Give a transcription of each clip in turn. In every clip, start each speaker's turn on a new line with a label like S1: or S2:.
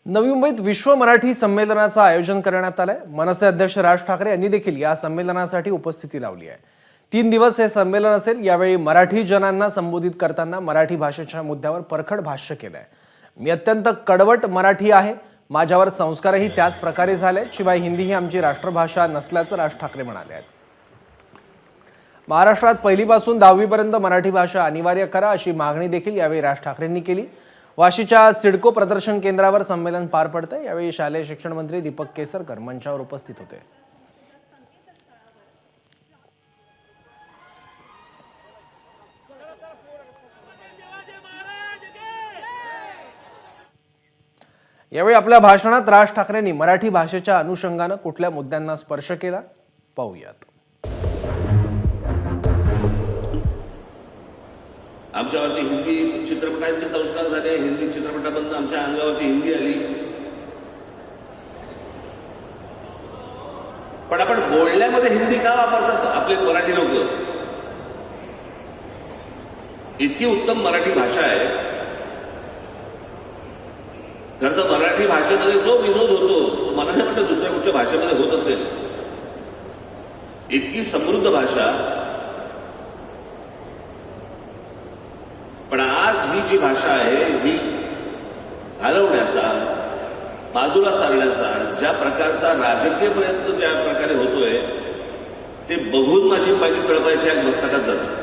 S1: नवी मुंबईत विश्व मराठी संमेलनाचं आयोजन करण्यात आलंय। मनसे अध्यक्ष राज ठाकरे यांनी देखील या संमेलनासाठी उपस्थिती लावली आहे। 3 दिवस हे संमेलन असेल। यावेळी मराठी जनांना संबोधित करताना मराठी भाषेच्या मुद्द्यावर परखड भाष्य केलंय। मी अत्यंत कडवट मराठी आहे, माझ्यावर संस्कारही त्याच प्रकारे झाले, शिवाय हिंदी ही आमची राष्ट्रभाषा नसल्याचं राज ठाकरे म्हणाले आहेत। महाराष्ट्रात पहिलीपासून 10वी पर्यंत मराठी भाषा अनिवार्य करा अशी मागणी देखील यावेळी राज ठाकरेंनी केली। वाशीच्या सिडको प्रदर्शन केंद्रावर संमेलन पार पडते। यावेळी शालेय शिक्षण मंत्री दीपक केसरकर मंचावर उपस्थित होते। यावेळी आपल्या भाषणात राज ठाकरेंनी मराठी भाषेच्या अनुषंगाने कुठल्या मुद्द्यांना स्पर्श केला, पाहूयात।
S2: आमच्यावरती हिंदी चित्रपटांचे संस्कार झाले, हिंदी चित्रपटामधून आमच्या अंगावरती हिंदी आली, पण आपण बोलण्यामध्ये हिंदी का वापरतात आपले मराठी लोक? इतकी उत्तम मराठी भाषा आहे। खरं तर मराठी भाषेमध्ये जो विनोद होतो तो मला नाही वाटत दुसऱ्या कुठच्या भाषेमध्ये होत असेल। इतकी समृद्ध भाषा, पण आज ही जी भाषा आहे ही घालवण्याचा, बाजूला सारण्याचा ज्या प्रकारचा राजकीय प्रयत्न ज्या प्रकारे होतोय ते बघून माझी तळपायची आग मस्तकात जाते।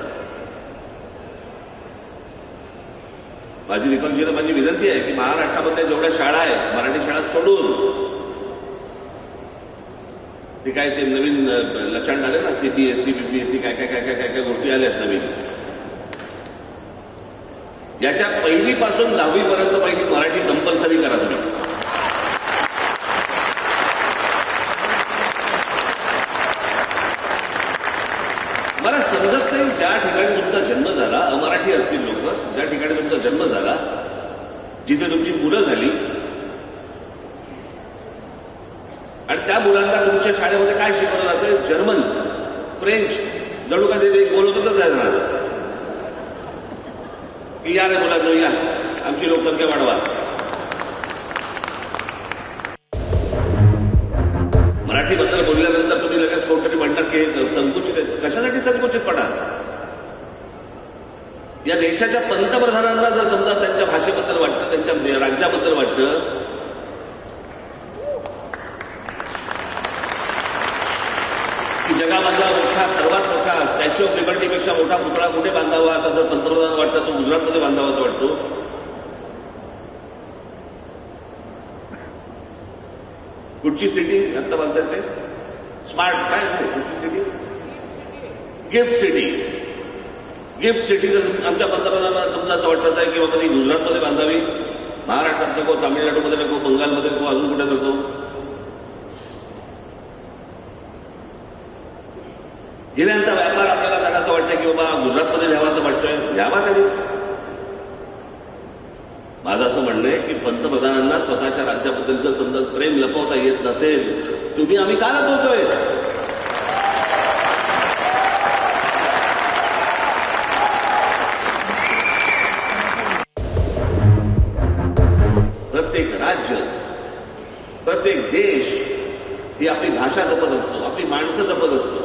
S2: माझी दीपकजीला माझी विनंती आहे की महाराष्ट्रामध्ये जेवढ्या शाळा आहेत मराठी शाळा सोडून ते काय ते नवीन लचांड आले ना, सीबीएसई बीपीएससी काय काय काय काय काय काय गोष्टी आल्यात नवीन, याच्या पहिलीपासून 10वी पर्यंत पहिली मराठी कंपल्सरी करा तुम्ही। मला समजत नाही ज्या ठिकाणी तुमचा जन्म झाला, अमराठी असतील लोक, ज्या ठिकाणी तुमचा जन्म झाला, जिथे तुमची मुलं झाली आणि त्या मुलांना तुमच्या शाळेमध्ये काय शिकवलं जातं? जर्मन, फ्रेंच, जणू का ते बोलतच आहे ना की या रे मुलांनो या, आमची लोकसंख्या वाढवा। मराठीबद्दल बोलल्यानंतर तुम्ही लगेच कोणतरी म्हणतात की संकुचित आहे। कशासाठी संकुचितपणा? या देशाच्या पंतप्रधानांना जर समजा त्यांच्या भाषेबद्दल वाटतं, त्यांच्या राज्याबद्दल वाटतं, की जगामधला मोठा, सर्वात मोठा स्टॅच्यू ऑफ लिबर्टीपेक्षा मोठा पुतळा कुठे बांधावा असं जर पंतप्रधान वाटतं, तो गुजरातमध्ये बांधावा असं वाटतो। कुठची सिटी आता बांधतात ते? स्मार्ट काय कुठची city? Gift city. Gift city जर आमच्या पंतप्रधानांना समजा असं वाटत आहे की बाबा ती गुजरातमध्ये बांधावी, महाराष्ट्रात नको, तामिळनाडूमध्ये नको, बंगालमध्ये नको, अजून कुठे नको, हिऱ्यांचा व्यापार आपल्याला त्यांना असं वाटतं की बाबा गुजरातमध्ये घ्यावा असं वाटतोय, घ्यावा तरी। माझं असं म्हणणं आहे की पंतप्रधानांना स्वतःच्या राज्याबद्दलचं समजा प्रेम लपवता येत नसेल, तुम्ही आम्ही का लपवतोय? प्रत्येक राज्य, प्रत्येक देश ही आपली भाषा जपत असतो, आपली माणसं जपत असतो।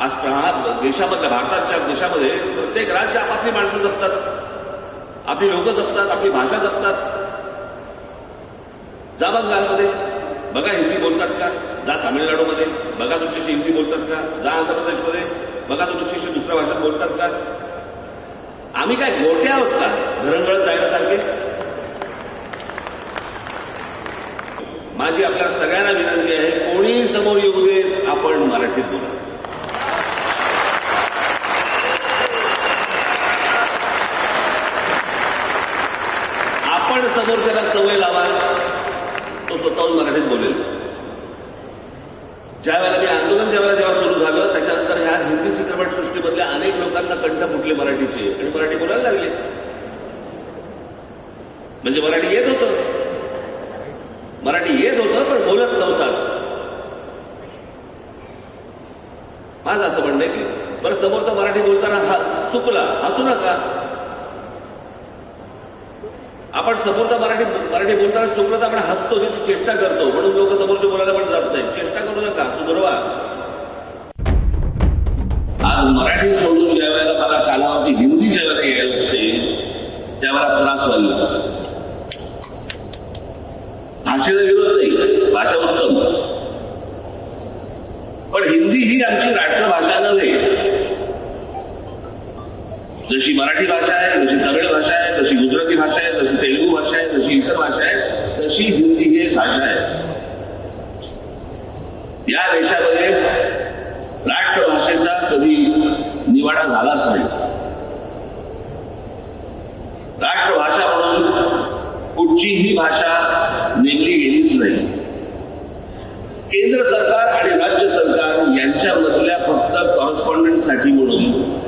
S2: आज देशामधल्या, भारताच्या देशामध्ये प्रत्येक राज्य आपापली माणसं जपतात, आपली लोक जपतात, आपली भाषा जपतात। जा बंगालमध्ये बघा हिंदी बोलतात का, जा तामिळनाडूमध्ये बघा तुमच्याशी हिंदी बोलतात का, जा आंध्र प्रदेशमध्ये बघा तुमच्याशी दुसऱ्या भाषेत बोलतात का। आम्ही काय गोटे आहोत का धरणगळत जायल्यासारखे? माझी आपल्या सगळ्यांना विनंती आहे, कोणी समोर येऊ दे, आपण मराठीत बोला। आपण समोरच्याला सवय लावा, तो स्वतःहून मराठीत बोलेल। ज्यावेळेला मी आंदोलन जेव्हा सुरू झालं त्याच्यानंतर ह्या हिंदी चित्रपट सृष्टीमधल्या अनेक लोकांना कंठ फुटले मराठीचे आणि मराठी बोलायला लागले। म्हणजे मराठी येत होतं पण बोलत नव्हतात। माझं असं म्हणणं आहे की बरं समोरचा मराठी बोलताना चुकला, हसू नका, आपण समोरचा मराठी बोलताना चुकलं तर आपण हसतो, त्याची चेष्टा करतो, म्हणून लोक समोरचे बोलायला पण जात नाही. चेष्टा करू नका, सुधरवा. आज मराठी सोडून ज्या वेळेला मला कानावरती हिंदी ज्या वेळेला यायला लागते त्यावेळेला त्रास व्हायला लागतो. भाषेला विरोध नाही, भाषा उत्तम, पण हिंदी ही आमची राष्ट्रभाषा नव्हे. जशी मराठी भाषा आहे, जशी तमिळ भाषा आहे, जशी गुजराती भाषा आहे, जशी तेलुगू भाषा आहे, जशी इतर भाषा आहे, तशी हिंदी ही एक भाषा आहे. या देशामध्ये राष्ट्रभाषेचा कधी निवाडा झालाच नाही. राष्ट्रभाषा म्हणून कुठचीही भाषा नेमली गेलीच नाही. केंद्र सरकार आणि राज्य सरकार यांच्यामधल्या फक्त कॉरेस्पॉन्डंटसाठी म्हणून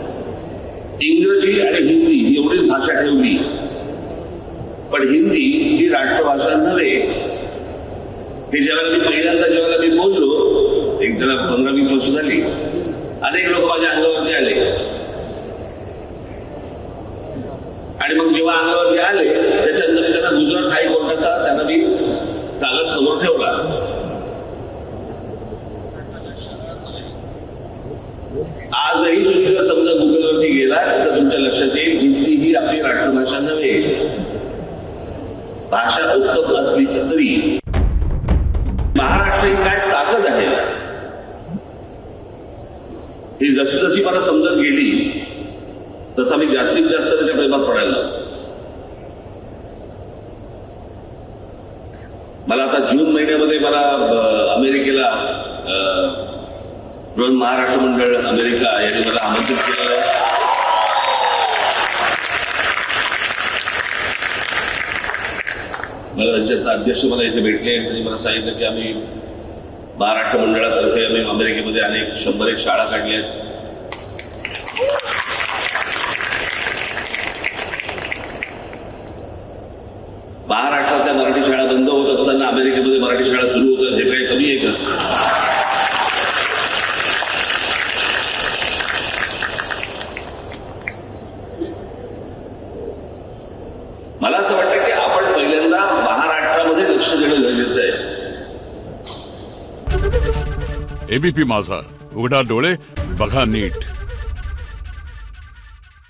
S2: इंग्रजी आणि हिंदी एवढीच भाषा ठेवली, पण हिंदी ही राष्ट्रभाषा नव्हे. हे ज्यावेळेला मी पहिल्यांदा मी बोललो, एक त्याला 15-20 वर्ष झाली, अनेक लोक माझ्या अंगावरती आले, आणि मग जेव्हा अंगावरती आले त्याच्यानंतर मी त्यांना गुजरात हायकोर्टाचा त्यांना मी कागद समोर ठेवला. आजही तुम्ही जर समजा गुगलवरती गेला तर तुमच्या लक्षात येईल, हिंदी ही आपली राष्ट्रभाषा नव्हे. भाषा उत्तम असली तरी महाराष्ट्र ही काय ताकद आहे ही जशी जशी मला समजत गेली तसा मी जास्तीत जास्त त्याच्या प्रेमात पडायला लागलो. मला आता जून महिन्यामध्ये मला अमेरिकेला बृहन महाराष्ट्र मंडळ अमेरिका यांनी मला आमंत्रित केलेलं आहे. मला त्यांच्या अध्यक्ष मला इथे भेटले आणि त्यांनी मला सांगितलं की आम्ही महाराष्ट्र मंडळातर्फे आम्ही अमेरिकेमध्ये अनेक 100 शाळा काढल्या आहेत. महाराष्ट्रातल्या मराठी शाळा बंद होत असताना अमेरिकेमध्ये मराठी शाळा सुरू होतात, हे काही कमी आहे का? मला असं वाटतं की आपण पहिल्यांदा महाराष्ट्रामध्ये लक्ष देणं गरजेचं आहे.
S3: एबीपी माझा, उघडा डोळे बघा नीट.